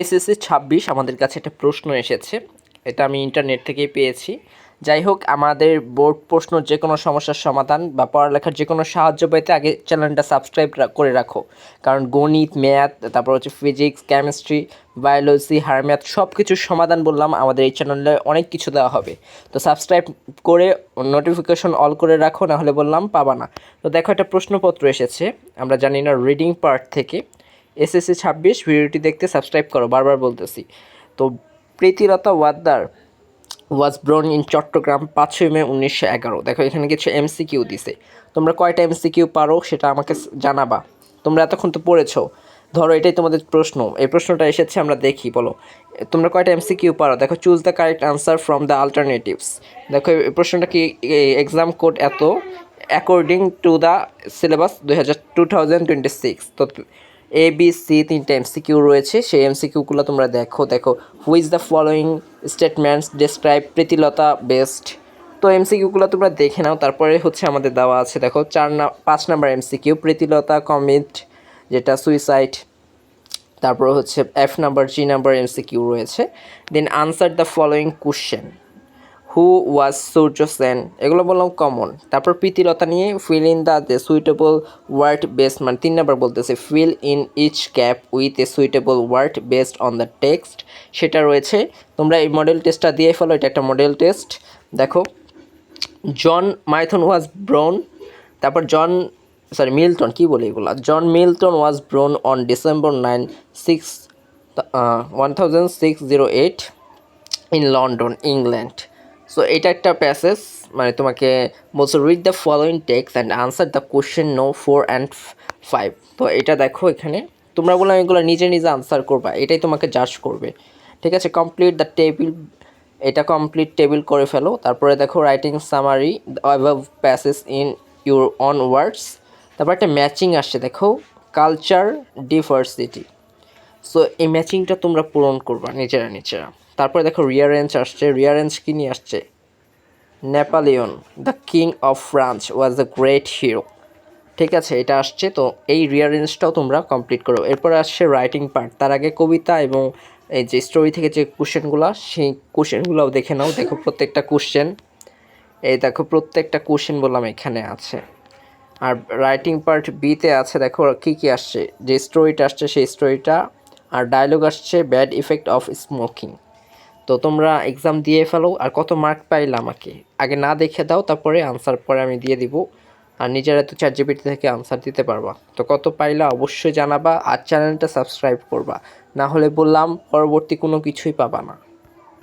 SSC 26 আমাদের কাছে একটা প্রশ্ন এসেছে, এটা আমি ইন্টারনেট থেকেই পেয়েছি। যাই হোক, আমাদের বোর্ড প্রশ্ন যে কোনো সমস্যার সমাধান বা পড়ালেখার যে কোনো সাহায্য পেতে আগে চ্যানেলটা সাবস্ক্রাইব করে রাখো, কারণ গণিত, ম্যাথ, তারপর হচ্ছে ফিজিক্স, কেমিস্ট্রি, বায়োলজি, হায়ার সব কিছুর সমাধান বললাম আমাদের এই চ্যানেলে অনেক কিছু দেওয়া হবে। তো সাবস্ক্রাইব করে নোটিফিকেশন অল করে রাখো, না হলে বললাম পাবা না। তো দেখো, একটা প্রশ্নপত্র এসেছে, আমরা জানি না, রিডিং পার্ট থেকে। এসএসসি 26 ভিডিওটি দেখতে সাবস্ক্রাইব করো, বারবার বলতেছি। তো প্রীতিলতা ওয়াদ্দার ওয়াজ ব্রন ইন চট্টগ্রাম 5 মে 1911। দেখো, এখানে কিছু এমসিকিউ দিছে, তোমরা কয়টা এমসিকিউ পারো সেটা আমাকে জানাবা। তোমরা এতক্ষণ তো পড়েছো, ধরো এটাই তোমাদের প্রশ্ন, এই প্রশ্নটা এসেছে, আমরা দেখি, বলো তোমরা কয়টা এমসিকিউ পারো। দেখো, choose the correct answer from the alternatives. দেখো, এই প্রশ্নটা কি, এক্সাম কোড এত, অ্যাকর্ডিং টু দ্য সিলেবাস 2026। তো এ বি সি তিনটে এমসিকিউ রয়েছে, সেই এমসিকিউগুলো তোমরা দেখো। Which the following statements describe Pritilata best. তো এমসিকিউগুলো তোমরা দেখে নাও, তারপরে হচ্ছে আমাদের দেওয়া আছে। দেখো, 5 নাম্বার এমসিকিউ, প্রীতিলতা কমিট যেটা সুইসাইড। তারপর হচ্ছে G নাম্বার এমসিকিউ রয়েছে। Then answer the following question, who was Surya Sen, এগুলো বললাম কমন। তারপর প্রীতিলতা নিয়ে fill in the suitable word based, মানে 3 নাম্বার বলতেছে, fill in each gap with a suitable word based on the text, সেটা রয়েছে। তোমরা এই মডেল টেস্টটা দিয়ে ফেলো, এটা একটা মডেল টেস্ট। দেখো, জন মাইথন ওয়াজ ব্রোন, তারপর মিল্টন, কী বলি এগুলো, John Milton was born on December 1608 in London, England. So এটা একটা প্যাসেজ, মানে তোমাকে বলছো read the following text and answer the question 4 and 5। তো এটা দেখো, এখানে তোমরা বললাম এগুলো নিজে নিজে আনসার করবা, এটাই তোমাকে জাজ করবে, ঠিক আছে। কমপ্লিট দ্য টেবিল, এটা কমপ্লিট টেবিল করে ফেলো। তারপরে দেখো, writing summary above passage in your own words. তারপর একটা ম্যাচিং আসছে, দেখো, কালচার ডিভার্সিটি। সো এই ম্যাচিংটা তোমরা পূরণ করবা নিজেরা। তারপরে দেখো, রিয়ারেঞ্জ আসছে, রিয়ারেঞ্জ কী নিয়ে আসছে, Napoleon the king of France was the great hero, ঠিক আছে, এটা আসছে। তো এই রিয়ারেঞ্জটাও তোমরা কমপ্লিট করো। এরপরে আসছে রাইটিং পার্ট, তার আগে কবিতা এবং এই যে স্টোরি থেকে যে কোশ্চেনগুলো, সেই কোশ্চেনগুলোও দেখে নাও। দেখো, প্রত্যেকটা কোশ্চেন বললাম এখানে আছে। আর রাইটিং পার্ট বিতে আছে, দেখো কী কী আসছে, যে স্টোরিটা আসছে সেই স্টোরিটা, আর ডায়লগ আসছে ব্যাড ইফেক্ট অফ স্মোকিং। তো তোমরা এক্সাম দিয়ে ফেলো। আর কত মার্ক পাইলে আমাকে আগে না দেখে দাও, তারপরে আনসার পরে আমি দিয়ে দিব। আর নিজেরা তো ChatGPT থেকে আনসার দিতে পারবা। তো কত পাইলা অবশ্যই জানাবা, আর চ্যানেলটা সাবস্ক্রাইব করবা, না হলে বললাম পরবর্তী কোনো কিছুই পাবা না।